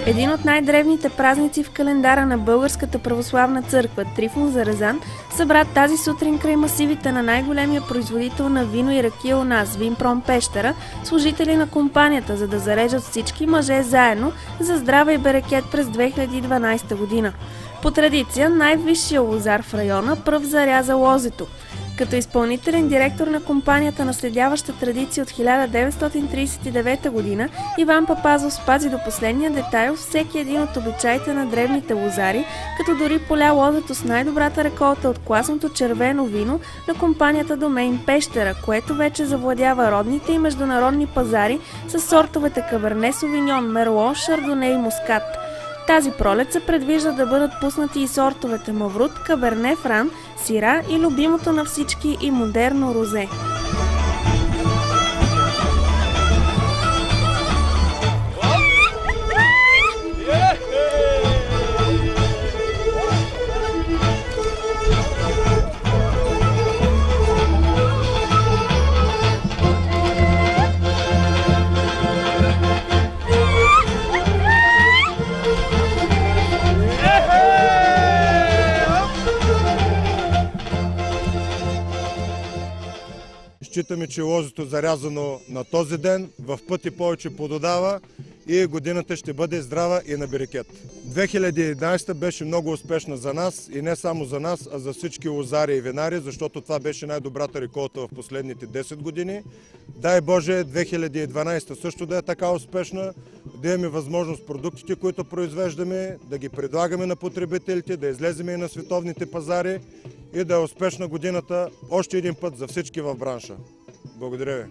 Един от най-древните празници в календара на Българската православна църква, Трифон Зарезан, събра тази сутрин край масивите на най-големия производител на вино и ракия у нас, Винпром Пещера, служители на компанията, за да зарежат всички мъже заедно за здраве и берекет през 2012 година. По традиция, най-висшия лозар в района пръв заряза лозето. Като изпълнителен директор на компанията, наследяваща традиция от 1939 година, Иван Папазов спази до последния детайл всеки един от обичаите на древните лозари, като дори поля лозето с най-добрата реколта от класното червено вино на компанията Домейн Пещера, което вече завладява родните и международни пазари с сортовете Каберне Совиньон, Мерло, Шардоне и Мускат. Тази пролет се предвижда да бъдат пуснати и сортовете Маврут, Каберне Фран, Сира и любимото на всички и модерно розе. Считаме, че лозето зарязано на този ден в пъти повече плододава и годината ще бъде здрава и на берекет. 2011 беше много успешна за нас и не само за нас, а за всички лозари и винари, защото това беше най-добрата реколта в последните 10 години. Дай Боже 2012 също да е така успешна, да имаме възможност продуктите, които произвеждаме, да ги предлагаме на потребителите, да излеземе и на световните пазари и да е успешна годината още един път за всички в бранша. Благодаря ви!